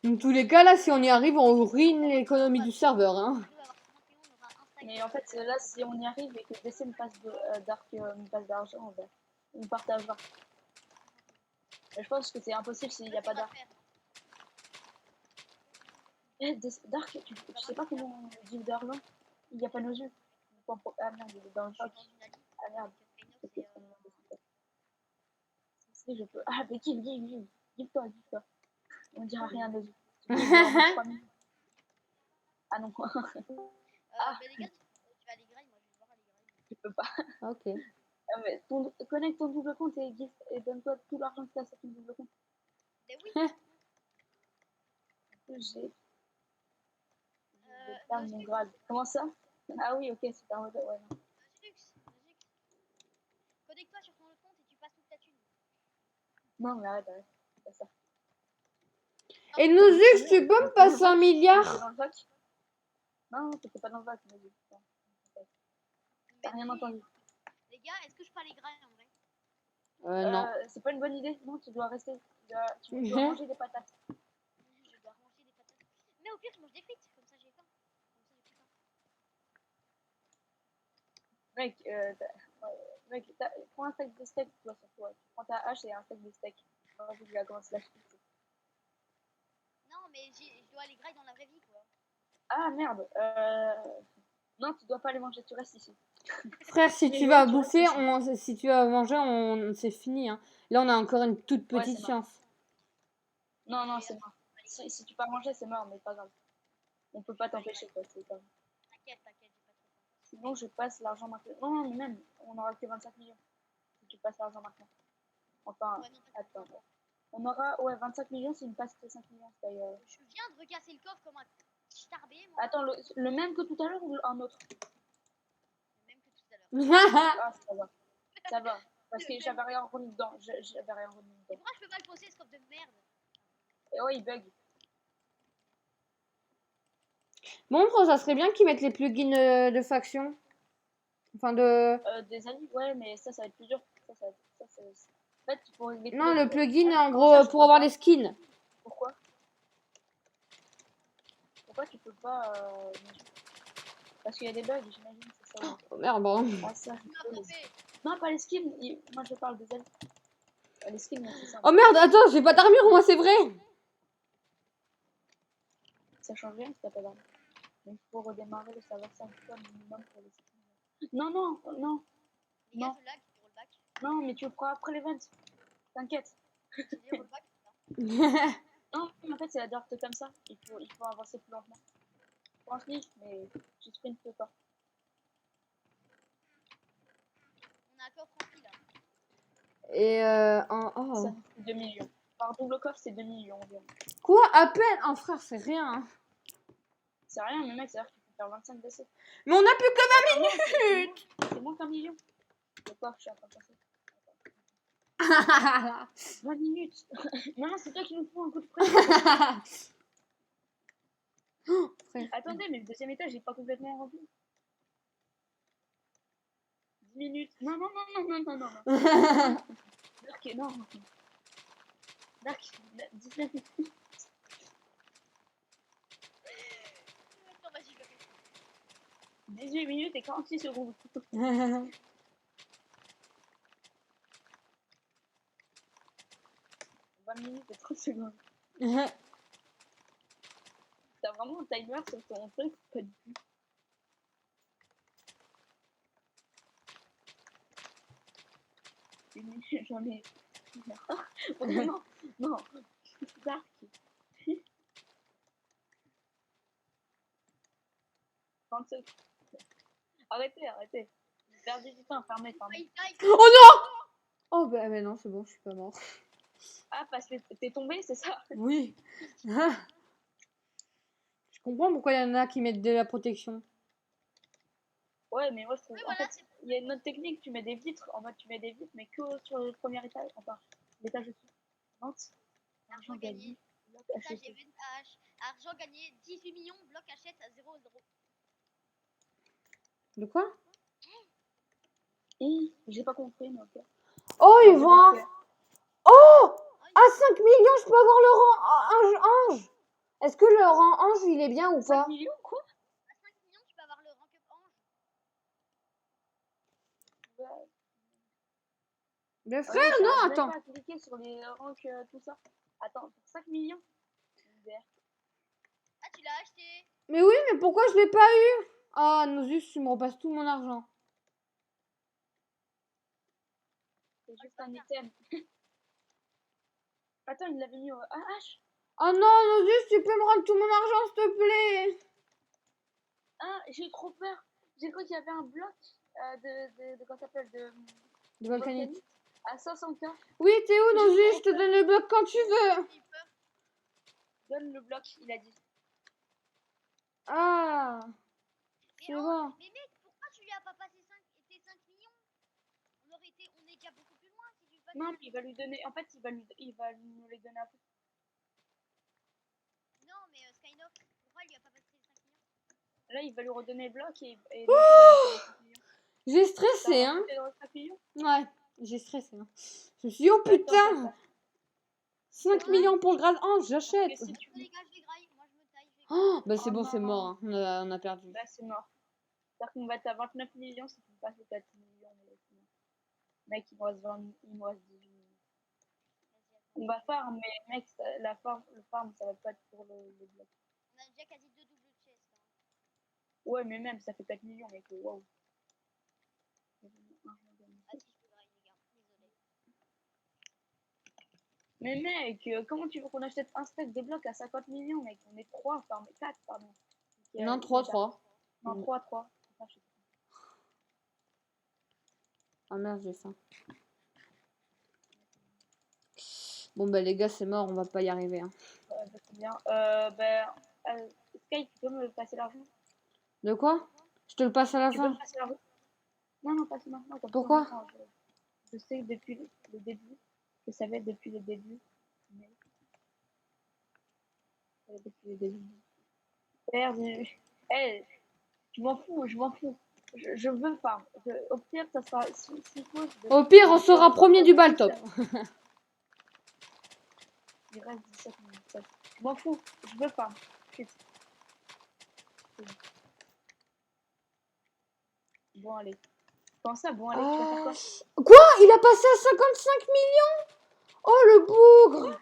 Speaker 1: Dans tous les cas, là, si on y arrive, on ruine l'économie du serveur. Hein.
Speaker 2: Mais en fait, là, si on y arrive et que DC me passe d'arc, me passe d'argent, on partagera. Mais je pense que c'est impossible s'il n'y a pas d'arc. Dark, tu sais pas comment on dit d'argent? Il n'y a pas nos yeux. Ah merde, il est dans le choc. Ah merde. Si je peux. Ah, mais give-toi. On dira rien à nos yeux. Ah non.
Speaker 3: Les gars, tu vas à Ligraille, moi je vais voir à Ligraille.
Speaker 2: Je peux pas.
Speaker 1: Ok.
Speaker 2: Mais connecte ton double compte et, et donne-toi tout l'argent que tu as sur ton double compte.
Speaker 3: Mais oui.
Speaker 2: J'ai
Speaker 3: Euh,
Speaker 2: perdre mon
Speaker 3: Nozux,
Speaker 2: grade. Comment ça? Ah oui, ok, c'est un modèle. Ouais, non.
Speaker 3: Nozux. Connecte-toi sur ton compte et tu passes toute ta thune.
Speaker 2: Non, mais arrête, arrête. C'est pas ça.
Speaker 1: Et Nozux, tu peux me passer 1 milliard?
Speaker 2: Dans le bac? Non, t'étais pas dans le bac. T'as rien entendu.
Speaker 3: Les gars, est-ce que je peux aller grailler en vrai?
Speaker 1: Non.
Speaker 2: C'est pas une bonne idée. Non, tu dois rester. Tu dois manger des patates.
Speaker 3: Je dois manger des patates. Mais au pire, je mange des frites. Comme ça, j'ai faim. Comme ça, j'ai plus faim.
Speaker 2: Mec, prends un steak de steak, toi, sur toi. Tu prends ta hache et un steak de steak. Oh, je la grosse lâche.
Speaker 3: Non, mais je dois aller grailler dans la vraie vie, quoi.
Speaker 2: Ah merde. Non, tu dois pas aller manger. Tu restes ici.
Speaker 1: Frère, si
Speaker 2: Mais
Speaker 1: tu
Speaker 2: ouais,
Speaker 1: vas
Speaker 2: tu
Speaker 1: bouffer,
Speaker 2: restes
Speaker 1: si tu vas manger, c'est fini. Hein. Là, on a encore une toute
Speaker 2: Ouais,
Speaker 1: petite
Speaker 2: c'est mort.
Speaker 1: chance.
Speaker 2: Non, non, c'est mort. Si tu pars manger, c'est mort, mais pas grave. On peut pas t'empêcher, quoi. C'est pas...
Speaker 3: T'inquiète, t'inquiète, j'ai pas trop faim.
Speaker 2: Sinon, je passe l'argent maintenant. Non, non, mais même, on aura que 25 millions. Si tu passes l'argent maintenant. Enfin,
Speaker 3: Ouais, non, t'inquiète.
Speaker 2: attends. On aura, ouais, 25 millions si une passe que 5 millions.
Speaker 3: Je viens de recasser le coffre comme un starbé, moi.
Speaker 2: Attends, le même que tout à l'heure ou un autre?
Speaker 3: Même que tout à l'heure.
Speaker 2: Ah, ça va. Ça va. Parce que j'avais rien remis dedans. J'avais rien remis
Speaker 3: Et
Speaker 2: dedans.
Speaker 3: pourquoi je peux pas le poser, ce coffre de merde?
Speaker 2: Et ouais, il bug.
Speaker 1: Bon, ça serait bien qu'ils mettent les plugins de faction. Enfin, de...
Speaker 2: Des alliés, ouais, mais ça va être plus dur. En fait, pour régler tous
Speaker 1: Non,
Speaker 2: les
Speaker 1: le
Speaker 2: trucs.
Speaker 1: plugin, en
Speaker 2: Comment ça,
Speaker 1: gros,
Speaker 2: je
Speaker 1: pour
Speaker 2: peux
Speaker 1: avoir
Speaker 2: pas
Speaker 1: les skins.
Speaker 2: Pourquoi? Pourquoi tu peux pas Parce qu'il y a des bugs, j'imagine, c'est ça. Ouais.
Speaker 1: Oh, merde, pardon.
Speaker 2: Ah, ça,
Speaker 3: Tu m'as frappé.
Speaker 2: Non, pas les skins. Moi, je parle des alliés. Les skins, c'est ça.
Speaker 1: Oh merde, attends, j'ai pas d'armure, moi, c'est vrai.
Speaker 2: Ça change rien si t'as pas d'armes. Mais il faut redémarrer le serveur 5 fois minimum pour les skins. Non, non, non.
Speaker 3: Les gars,
Speaker 2: Non.
Speaker 3: je lag, je rollback.
Speaker 2: Non, mais tu le feras après l'event. T'inquiète.
Speaker 3: J'ai dit rollback,
Speaker 2: Non, mais en fait, c'est la draft comme ça. Il faut avancer plus lentement. Je pense vite, mais tu sprint pas.
Speaker 3: on a un coffre rempli là.
Speaker 1: Et
Speaker 2: Ça
Speaker 1: oh.
Speaker 2: nous fait 2 millions. Par double coffre, c'est 2 millions environ.
Speaker 1: Quoi? À peine? Oh frère, c'est rien. Hein.
Speaker 2: C'est rien, mais mec, c'est-à-dire que tu peux faire 25 décès.
Speaker 1: Mais on a plus que 20
Speaker 2: Non,
Speaker 1: minutes.
Speaker 2: c'est moins qu'un million. Le coffre, je suis en train de passer. 20 minutes. Non, c'est toi qui nous fous un coup de pression.
Speaker 1: Oh, frère.
Speaker 2: Attendez, mais le deuxième étage n'est pas complètement rempli. 10 minutes. Non, non, non, non, non, non, non. Dark, non. Dark, 19 minutes.
Speaker 3: Attends, vas-y, je le fais.
Speaker 2: 18 minutes et 46 secondes. 20 minutes et 30 secondes. T'as vraiment un timer sur ton truc? Pas du tout. J'en ai. Oh, non, non. Dark. Arrêtez, arrêtez. J'ai perdu du temps, fermez, fermez.
Speaker 3: Fight,
Speaker 1: Oh non. Oh bah mais non, c'est bon, je suis pas mort.
Speaker 2: Ah, parce que t'es tombé, c'est ça?
Speaker 1: Oui. Je comprends pourquoi il y en a qui mettent de la protection.
Speaker 2: Ouais, mais moi je trouve.
Speaker 3: Oui,
Speaker 2: En
Speaker 3: voilà,
Speaker 2: fait, il y a une autre technique, tu mets des vitres. En mode, tu mets des vitres, mais que sur le premier étage. Enfin, l'étage au-dessus. Vente. Argent gagné. Bloc
Speaker 3: ça
Speaker 2: acheté.
Speaker 3: j'ai vu une hache. Argent gagné 18 millions, bloc achète à 0,0.
Speaker 1: De quoi?
Speaker 2: J'ai pas compris, mais ok.
Speaker 1: Oh, ils
Speaker 2: J'ai
Speaker 1: vont...
Speaker 2: compris.
Speaker 1: Oh, à 5 millions, je peux avoir le rang ange. Est-ce que le rang ange, il est bien ou
Speaker 2: 5
Speaker 1: pas?
Speaker 2: millions, quoi?
Speaker 3: À 5 millions, tu peux avoir le rank up ange.
Speaker 2: Ouais.
Speaker 1: Mais
Speaker 2: Ouais,
Speaker 1: frère, non,
Speaker 2: j'arrive même
Speaker 1: attends.
Speaker 2: pas à cliquer sur les ranks, tout ça. Attends, pour 5 millions?
Speaker 3: Ah, tu l'as acheté.
Speaker 1: Mais oui, mais pourquoi je l'ai pas eu? Ah, Nozus, tu me repasses tout mon argent.
Speaker 2: C'est juste un item. Attends, il l'avait mis au AH.
Speaker 1: Oh non, Nozus, tu peux me rendre tout mon argent, s'il te plaît?
Speaker 2: Ah, j'ai eu trop peur. J'ai cru qu'il y avait un bloc de comment ça s'appelle,
Speaker 1: De volcanite.
Speaker 2: À 500K,
Speaker 1: Oui, t'es où, Nozu? Je te donne le bloc quand tu veux.
Speaker 3: J'ai peur.
Speaker 2: donne le bloc, il a dit.
Speaker 1: Ah,
Speaker 3: Mais,
Speaker 1: c'est
Speaker 3: oh,
Speaker 1: bon.
Speaker 3: mais mec, pourquoi tu lui as pas passé tes 5 millions? On est déjà beaucoup plus loin si tu lui passes.
Speaker 2: Non, mais il va lui donner. En fait, il va nous les donner un peu.
Speaker 3: Non, mais Skynox, pourquoi il lui a pas passé les 5 millions?
Speaker 2: Là, il va lui redonner le bloc et donc, il va lui donner 5 millions.
Speaker 1: J'ai
Speaker 2: Ça
Speaker 1: stressé,
Speaker 2: va
Speaker 1: hein.
Speaker 2: monter dans 5 millions.
Speaker 1: Ouais, j'ai stressé. Hein. Je me suis dit, oh
Speaker 2: Bah, t'inquiète
Speaker 1: putain,
Speaker 2: pas.
Speaker 1: 5 millions pour le grade 1, j'achète.
Speaker 2: Parce que si tu
Speaker 3: Les gars, je les graille. Moi, je me taille. Je les graille.
Speaker 1: Oh, bah c'est
Speaker 2: Oh
Speaker 1: bon, c'est
Speaker 2: non,
Speaker 1: mort. Hein. On a perdu.
Speaker 2: bah c'est mort. C'est-à-dire qu'on va être à 29 millions si tu passes les 4 millions. Mais c'est mort. Mec, il me reste 20, il me reste 18 millions. On va farm, mais mec, le farm, ça va pas être pour le bloc.
Speaker 3: On a déjà quasi 2 doubles chest. Hein.
Speaker 2: Ouais, mais même, ça fait 4 millions, mec. Waouh.
Speaker 3: Ah si, je peux grailler, les gars. Désolé.
Speaker 2: Mais mec, comment tu veux qu'on achète un stack de blocs à 50 millions, mec? On est 3, enfin, 4, pardon. Donc,
Speaker 1: Non, 3, 3.
Speaker 2: Non, 3, 3.
Speaker 1: Ah merde, j'ai faim. Bon, bah les gars, c'est mort, on va pas y arriver. Hein.
Speaker 2: Bah, c'est bien. Sky, tu peux me passer l'argent?
Speaker 1: De quoi? Je te le passe à la
Speaker 2: Tu peux me
Speaker 1: fin.
Speaker 2: passer l'argent? Non, non, pas maintenant. Comme
Speaker 1: Pourquoi?
Speaker 2: ça, maintenant, je sais que depuis le début, que ça va être depuis le début. Mais ça va être depuis le début. Merde, hey, je m'en fous, je m'en fous. Je veux farm. Au pire, ça sera. S'il faut,
Speaker 1: Au pire, on sera premier du bal top.
Speaker 2: Il reste 17 minutes. Je m'en fous, je veux farm. Shit. Bon, allez. Comment ça, bon, allez, tu vas faire quoi?
Speaker 1: Quoi? Il a passé à 55 millions? Oh, le bougre!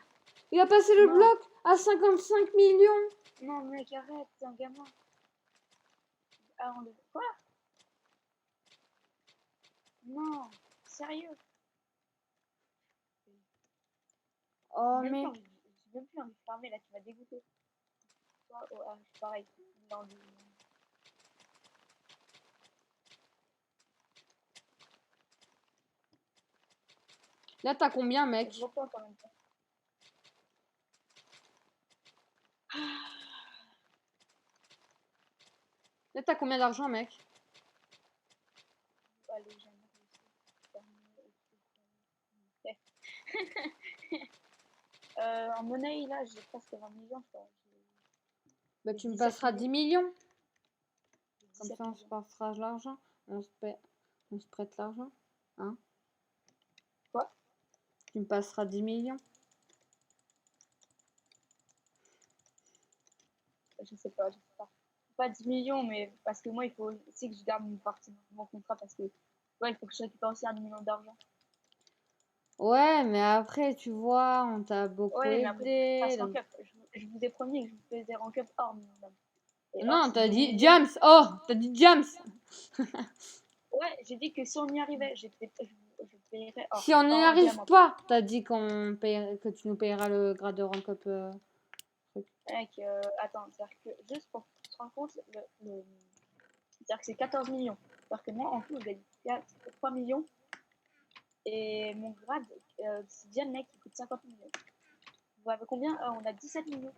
Speaker 1: Il a passé le
Speaker 2: Non.
Speaker 1: bloc à 55 millions.
Speaker 2: Non, mec, arrête, c'est un gamin. Ah, on le... Quoi? Non, sérieux.
Speaker 1: Oh,
Speaker 2: J'ai même,
Speaker 1: mec.
Speaker 2: j'ai même plus envie de farmer, là, tu m'as dégoûté. Toi, oh, ah, pareil. Non,
Speaker 1: Là, t'as combien,
Speaker 2: je
Speaker 1: mec?
Speaker 2: vois pas quand même.
Speaker 1: Là, t'as combien d'argent, mec?
Speaker 2: Allez, j'aimerais réussir. En monnaie, là, j'ai presque 20 millions, je crois.
Speaker 1: Bah,
Speaker 2: J'ai
Speaker 1: tu me
Speaker 2: 17
Speaker 1: passeras
Speaker 2: millions.
Speaker 1: 10 millions.
Speaker 2: J'ai
Speaker 1: Comme
Speaker 2: 17
Speaker 1: ça, on se
Speaker 2: millions.
Speaker 1: passera l'argent. On se prête l'argent. Hein?
Speaker 2: Quoi?
Speaker 1: Tu me passeras 10 millions.
Speaker 2: Je sais pas, je sais pas. Pas 10 millions, mais parce que moi, il faut aussi que je garde une partie de mon contrat parce que ouais, il faut que je récupère aussi 1 million d'argent.
Speaker 1: Ouais, mais après, tu vois, on t'a beaucoup
Speaker 2: Ouais, mais après, je passe
Speaker 1: aidé.
Speaker 2: en
Speaker 1: Donc...
Speaker 2: cup. Je vous ai promis que je vous faisais en cup hors minimum. Et or,
Speaker 1: Non,
Speaker 2: c'est
Speaker 1: t'as
Speaker 2: 2
Speaker 1: dit
Speaker 2: millions.
Speaker 1: James. Oh, t'as dit James.
Speaker 2: Ouais, j'ai dit que si on y arrivait, je payerais or.
Speaker 1: Si on n'y
Speaker 2: En
Speaker 1: arrive
Speaker 2: diamant.
Speaker 1: pas, t'as dit que tu nous payeras le grade de rank up. Truc.
Speaker 2: Mec, attends, c'est-à-dire que juste pour que tu te rends compte, c'est-à-dire que c'est 14 millions. C'est-à-dire que moi, en tout, je gagne 3 millions. Et mon grade, c'est bien le mec qui coûte 50 millions. Vous avez combien? On a 17 millions.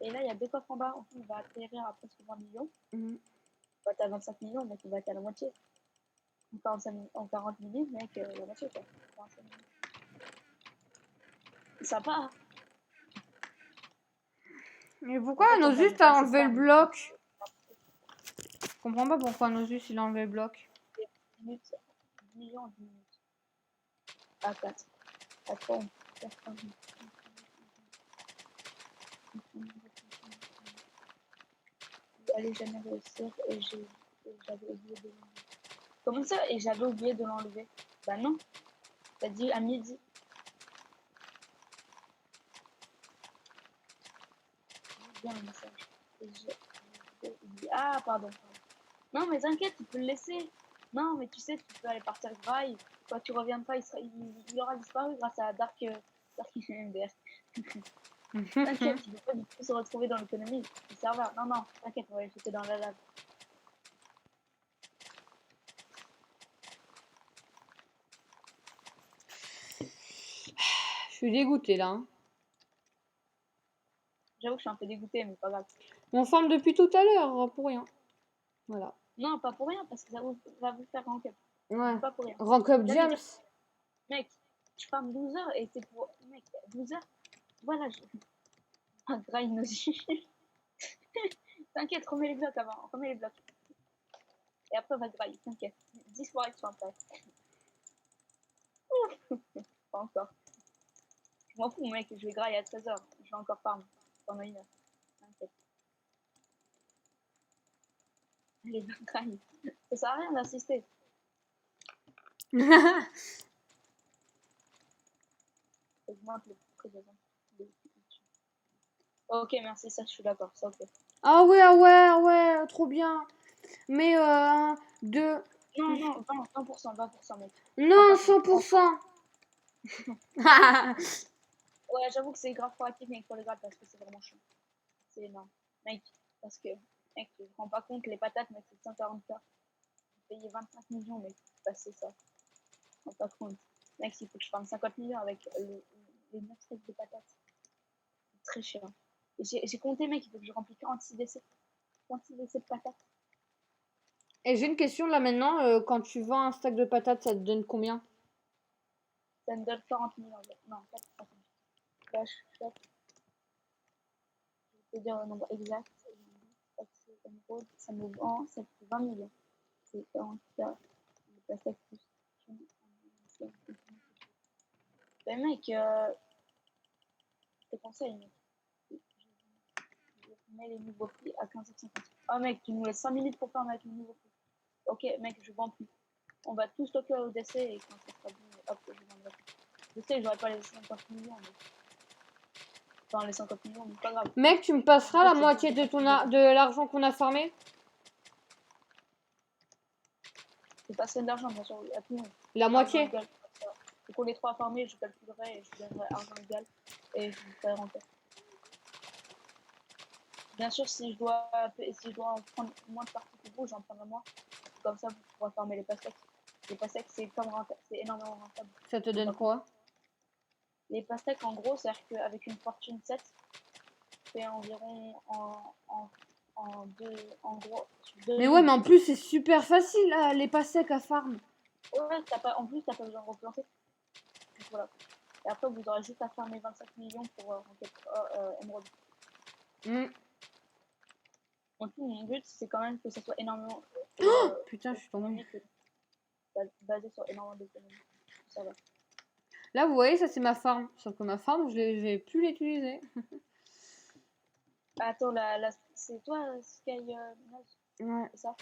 Speaker 2: Et là, il y a deux coffres en bas. En tout, on va atterrir à presque 20 millions.
Speaker 1: Mhm.
Speaker 2: On va être à 25 millions, mec, on va être à la moitié. En 40 minutes, mec, la moitié, quoi. 45 minutes. C'est sympa.
Speaker 1: Mais
Speaker 2: En
Speaker 1: pourquoi
Speaker 2: fait, on va
Speaker 1: Nozus
Speaker 2: vous
Speaker 1: a
Speaker 2: passer
Speaker 1: enlevé
Speaker 2: ça.
Speaker 1: le bloc? Je comprends pas pourquoi Nozus il a enlevé le bloc.
Speaker 2: 10 minutes, 10 millions, 10 minutes. À 4. À 3, allez jamais réussir et j'avais oublié de l'enlever. Comment ça? Et j'avais oublié de l'enlever. Bah non. T'as dit à midi. Bien le message. Ah, pardon. Non, mais t'inquiète, tu peux le laisser. Non, mais tu sais, tu peux aller partir graille. Quand tu reviendras, il aura disparu grâce à Dark MDR. T'inquiète, il ne peut pas du tout se retrouver dans l'économie du serveur. Non, non, t'inquiète, on va le jeter dans la lave.
Speaker 1: suis dégoûtée là. Hein.
Speaker 2: J'avoue que je suis un peu dégoûtée, mais pas grave.
Speaker 1: On forme depuis tout à l'heure, pour rien. Voilà.
Speaker 2: Non, pas pour rien, parce que ça va vous faire rank up.
Speaker 1: Ouais.
Speaker 2: Pas pour rien.
Speaker 1: Rank up
Speaker 2: Là,
Speaker 1: James.
Speaker 2: Mec, je farm 12 heures et c'est pour. Mec, 12 heures. Voilà, je. Un grind aussi. T'inquiète, remets les blocs avant. Remets les blocs. Et après, on va grind, t'inquiète. 10 soirées sur un plat. Pas encore. Je m'en fous, mec, je vais grailler à 13 heures. Je vais encore farm pendant 1 heure. T'inquiète. Allez, grind. Ça sert à rien d'insister. Augmente le prix de vente. Ok, merci, ça je suis d'accord, ça ok.
Speaker 1: Ah ouais, ah ouais, ah ouais, trop bien. Mais de...
Speaker 2: Non, non, 20%, 20%, mec.
Speaker 1: Non, 100%.
Speaker 2: Ouais, j'avoue que c'est grave proactif, mec, pour les grades, parce que c'est vraiment chiant. C'est énorme. Mec, parce que, mec, tu te rends pas compte, les patates, mec, c'est 140 heures. J'ai payé 25 millions, mec, pour passer ça. Je me rends pas compte. Mec, il faut que je fasse 50 millions avec les 9 steaks de patates. C'est très cher. Et j'ai compté, mec, il faut que je remplis 46 décès. 46 décès de patates.
Speaker 1: Et j'ai une question là maintenant, quand tu vends un sac de patates, ça te donne combien?
Speaker 2: Ça me donne 40 millions. Non, 4, Flash, flash. Je vais te dire le nombre exact. Ça me vend, ça fait 20 millions. C'est 40 cas. Le pastèque plus. Ben mec, je te conseille, mec. Je mets les nouveaux prix à 15,50. Oh mec, tu nous laisses 5 minutes pour faire avec les nouveaux prix. Ok, mec, je vends plus. On va tout stocker au décès et quand ça sera bon, hop, je vendrai. Je sais que j'aurais pas les 50 millions, mais. Enfin, les 50 millions, mais pas grave.
Speaker 1: Mec, tu me passeras la moitié de de l'argent qu'on a farmé?
Speaker 2: C'est pas seul d'argent, bien sûr, à tout le monde.
Speaker 1: La moitié?
Speaker 2: Donc on est 3 farmés, je calculerai et je donnerai argent égal et je vous ferai rentrer. Bien sûr, si je dois en prendre moins de parties que vous, j'en prendrai moins. Comme ça, vous pourrez farmer les pastèques. Les pastèques, c'est énormément rentable.
Speaker 1: Ça te donne quoi?
Speaker 2: Les pastèques, en gros, c'est-à-dire qu'avec une fortune 7, c'est environ en gros, sur 2
Speaker 1: Mais ouais, mais en plus, c'est super facile, là, les pastèques à farm.
Speaker 2: Ouais, en plus, t'as pas besoin de replanter. Donc, voilà. Et après, vous aurez juste à farmer 25 millions pour Emerald. En tout, mon but, c'est quand même que ça soit énormément.
Speaker 1: Putain, je suis tombée.
Speaker 2: Basé sur énormément d'économies. Ça va.
Speaker 1: Là, vous voyez, ça c'est ma farm. Sauf que ma farm, je vais plus l'utiliser.
Speaker 2: Attends, c'est toi, Sky Naz,
Speaker 1: Ouais.
Speaker 2: c'est ça?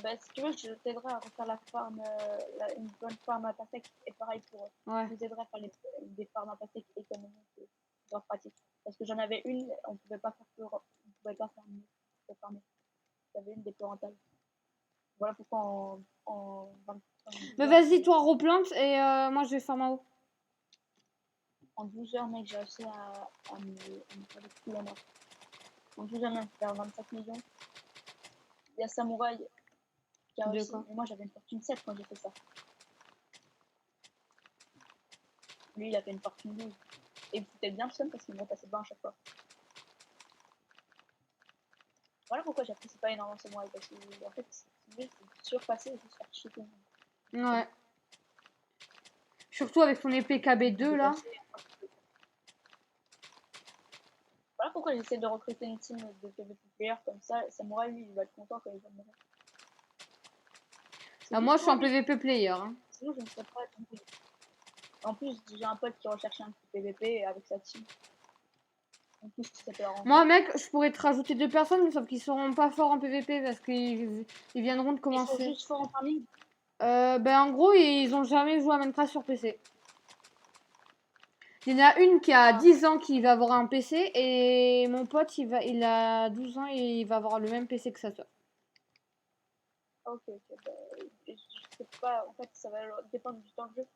Speaker 2: Bah, si tu veux, je t'aiderai à refaire la farm, une bonne farm à pastèque. Et pareil pour
Speaker 1: Ouais.
Speaker 2: je vous aiderai à faire des farms à pastèque économiques et genre pratiques. Parce que j'en avais une, on pouvait pas faire plus, on pouvait pas faire mieux pour farmer. J'avais une des plus rentables. Voilà pourquoi en 20,
Speaker 1: Mais vas-y, toi, replante et moi je vais faire ma haut.
Speaker 2: en 12 heures, mec, j'ai réussi à me faire des coups la mort. En 12 heures, mec, faire 25 millions. Il y a Samouraï qui a réussi. Mais moi, j'avais une fortune 7 quand j'ai fait ça. Lui, il a fait une fortune 12. Et il me foutait bien le seum parce qu'il me repassait devant à chaque fois. Voilà pourquoi j'apprécie pas énormément Samouraï. Parce que, en fait, c'est juste surpasser et juste faire chier tout le monde.
Speaker 1: Ouais. Surtout avec son épée KB2 là.
Speaker 2: Voilà pourquoi j'essaie de recruter une team de PvP players comme ça. Samouraï, lui, il va être content quand il va mourir.
Speaker 1: Ah, moi je suis un PvP player. Hein.
Speaker 2: Sinon, je ne serais pas tombé. En plus, j'ai un pote qui recherchait un petit PvP avec sa team. En plus, ça peut arranger.
Speaker 1: Moi, mec, je pourrais te rajouter 2 personnes, sauf qu'ils seront pas forts en PvP parce qu'ils viendront de commencer.
Speaker 2: Ils sont juste forts en farming.
Speaker 1: Ben en gros, ils ont jamais joué à Minecraft sur PC. Il y en a une qui a 10 ans qui va avoir un PC et mon pote il a 12 ans et il va avoir le même PC que sa soeur.
Speaker 2: Ok, bah, je sais pas, en fait ça va dépendre du temps de jeu.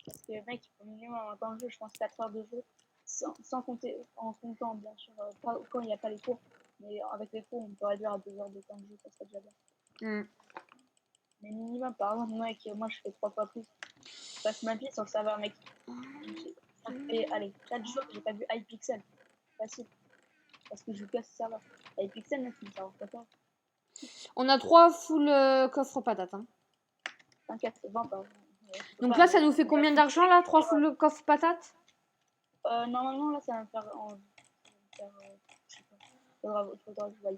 Speaker 2: Parce que mec, il faut minimum un temps de jeu, je pense 4 heures de jeu, sans compter, en comptant bien sûr, quand il n'y a pas les cours. Mais avec les cours, on peut réduire à 2 heures de temps de jeu, ça serait déjà bien. Mais minimum, par exemple, mec, moi je fais 3 fois plus. Je passe ma vie sur le serveur, mec. Ça fait, allez, 4 jours que j'ai pas vu iPixel. Facile. Parce que je joue que à ce serveur. iPixel, mec, c'est un serveur pas.
Speaker 1: On a 3 full coffres patates. Hein.
Speaker 2: T'inquiète, 20 pas.
Speaker 1: Donc là, ça nous fait combien d'argent là 3 full coffres patates?
Speaker 2: Normalement, là, ça va me faire. Je sais pas. Faudra que je voie.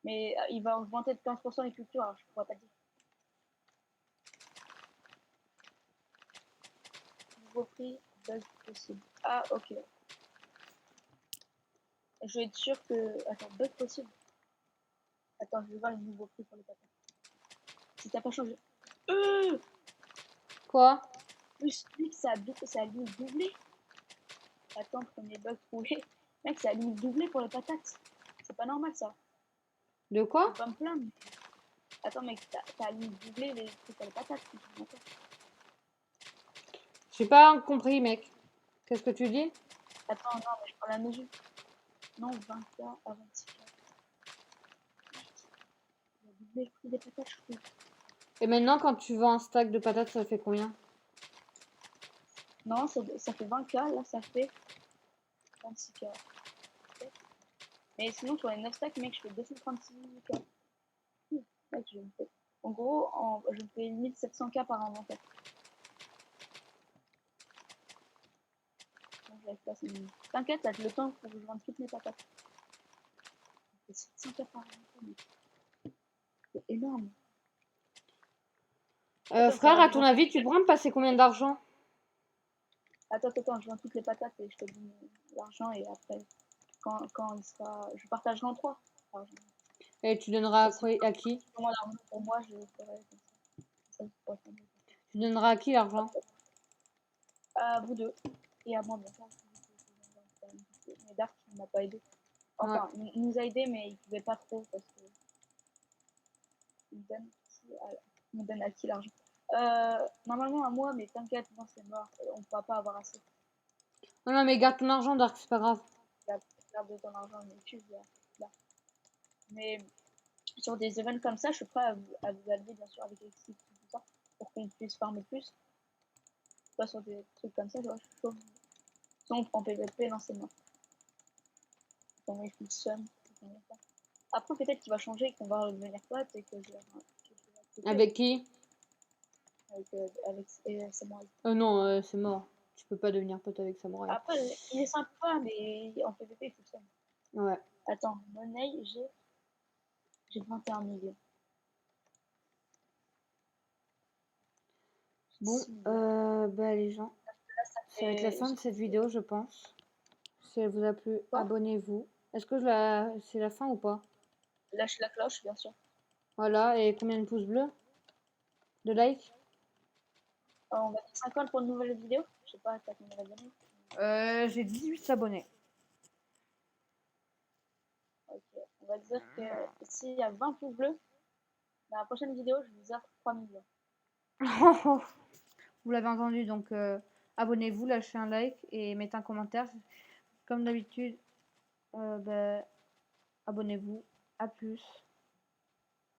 Speaker 2: Mais il va augmenter de 15% les cultures, alors je pourrais pas dire. Nouveau prix, bug possible. Ah, ok. Je vais être sûr que. Attends, bug possible. Attends, je vais voir le nouveau prix pour les patates. Si t'as pas changé.
Speaker 1: Quoi?
Speaker 2: Plus, mec, ça a limite doublé. Attends, premier bug trouvé. Mec, ça a limite doublé pour les patates. C'est pas normal ça.
Speaker 1: De
Speaker 2: Je
Speaker 1: quoi?
Speaker 2: vais pas me plaindre. Attends, mec, t'as limite doublé les trucs pour les patates.
Speaker 1: J'ai pas compris, mec. Qu'est-ce que tu dis?
Speaker 2: Attends, non, mais je prends la mesure. Non, 20K à 26K. Il a doublé le prix des patates, je trouve.
Speaker 1: Et maintenant, quand tu vends un stack de patates, ça fait combien?
Speaker 2: Non, ça fait 20K, là ça fait 26K. Mais sinon, sur les 9 stacks, mec, je fais 236K. Mec, je me fais. En gros, je me fais 1700K par an en fait. Donc, j'arrive pas à ce T'inquiète, là, j'ai le temps pour que je vende toutes mes patates. Je fais 700K par an, mec. C'est énorme.
Speaker 1: Frère, à ton avis, tu pourrais me passer combien d'argent?
Speaker 2: Attends, je vends toutes les patates et je te donne l'argent et après, quand il sera. Je partagerai en 3.
Speaker 1: Et tu donneras à qui?
Speaker 2: Moi, l'argent pour moi, je ferai comme ça.
Speaker 1: Tu donneras à qui l'argent?
Speaker 2: À vous deux. Et à moi, bien sûr. Mais Dark, il m'a pas aidé. Enfin, il nous a aidé, mais il pouvait pas trop parce que. Il me donne à qui l'argent? Normalement à moi, mais t'inquiète, moi c'est mort. On pourra pas avoir assez.
Speaker 1: Non, non, mais garde ton argent, Dark, c'est pas grave.
Speaker 2: Garde ton argent, mais tu là. Mais sur des events comme ça, je suis prêt à vous allier, bien sûr, avec les sites et tout ça, pour qu'on puisse farmer plus. Pas sur des trucs comme ça, je suis chaud. Sinon, on prend PVP, non, c'est mort. On est plus seum. Après, peut-être qu'il va changer et qu'on va devenir potes et que je vais.
Speaker 1: Avec qui?
Speaker 2: Avec Samurai.
Speaker 1: Non, c'est mort. Tu peux pas devenir pote avec Samurai.
Speaker 2: Après, il est sympa, mais en PVP, il faut ça.
Speaker 1: Ouais.
Speaker 2: Attends, monnaie, j'ai 21 millions.
Speaker 1: Bon, bah les gens, ça va être la fin de cette vidéo, je pense. Si elle vous a plu, abonnez-vous. Est-ce que c'est la fin ou pas?
Speaker 2: Lâche la cloche, bien sûr.
Speaker 1: Voilà, et combien de pouces bleus? De likes?
Speaker 2: On va dire 50 pour une nouvelle vidéo. Je sais pas, t'as combien d'abonnés?
Speaker 1: J'ai 18 abonnés.
Speaker 2: Ok, on va dire que s'il y a 20 pouces bleus, dans la prochaine vidéo, je vous offre 3 millions.
Speaker 1: Vous l'avez entendu, donc abonnez-vous, lâchez un like et mettez un commentaire. Comme d'habitude, abonnez-vous. À plus.